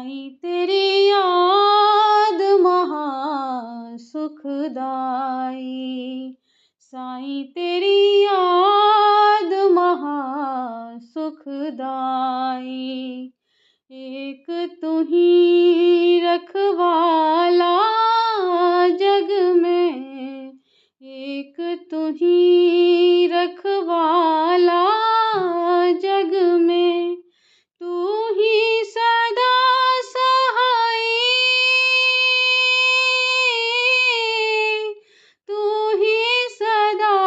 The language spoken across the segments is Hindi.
साईं तेरी याद महा सुखदाई, साईं तेरी याद महा सुखदाई। एक तू ही रखवाला जग में, एक तू ही रखवाला जग में, तू ही सदा सहाई, तू ही सदा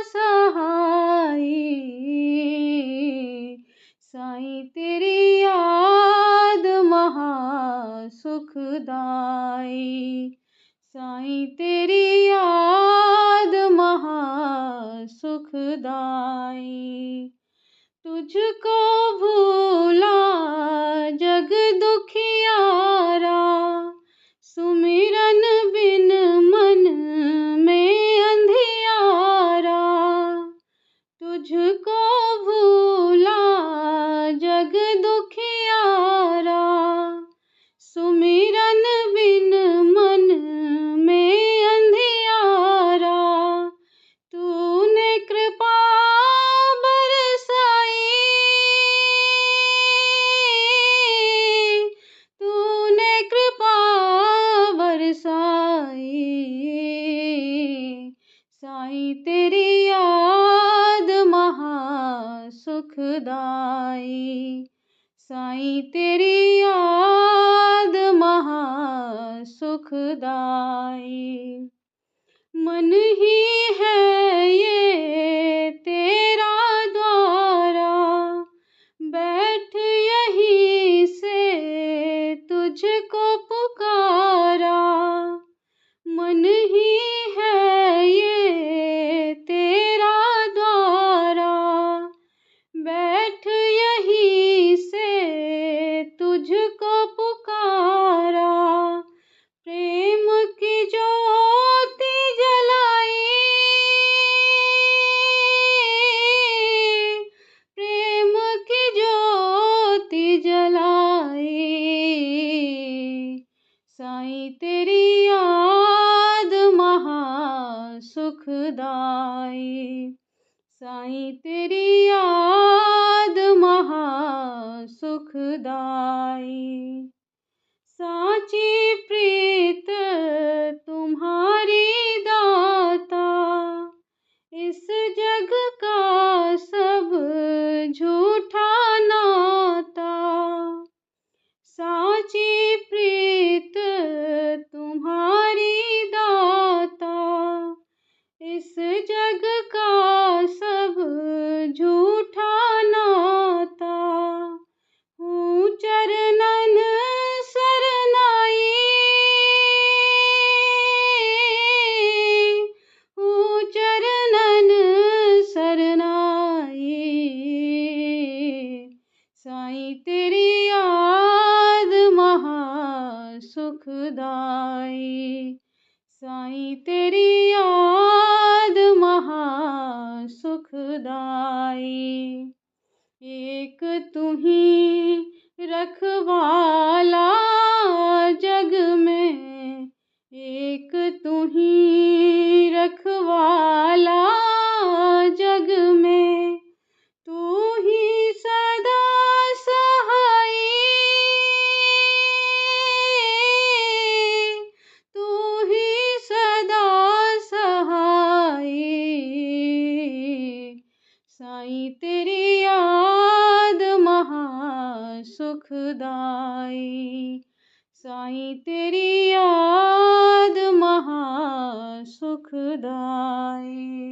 सहाई। साईं तेरी याद महा सुखदाई, साईं तेरी याद महा सुखदाई। तुझको भूला जग दुखियारा, सुमिरन बिन मन में अंधियारा। तुझको भूला जग दुखियारा, सुमिरन बिन मन में अंधियारा। तूने कृपा बरसाई, तूने कृपा बरसाई। साईं तेरी याद महा सुखदाई, साईं तेरी याद महा सुखदाई। मन ही है ये तेरा द्वारा, बैठ यहीं से तुझको पुकारा। मन ही है ये तेरा द्वारा, बैठ यहीं से तुझको पुकारा। प्रेम की ज्योति जलाई, प्रेम की ज्योति जलाई। साईं तेरी याद महा सुखदाई, साईं तेरी याद महा सुखदाई। साची प्रीत तुम्हारी दाता, इस जग का सब झूठा नाता। साची प्रीत तुम्हारी दाता, इस जग का सब झूठा नाता। हूँ चरणन सरनाई, हूँ चरणन सरनाई। साईं तेरी याद महा सुखदाई, साईं तेरी याद महा सुखदाई। एक तू ही रखवाला जग में, एक तू ही रखवाला जग में, तू ही सदा सहाई, तू ही सदा सहाई। साईं तेरी याद महा सुखदाई, साईं तेरी याद महा सुखदाई।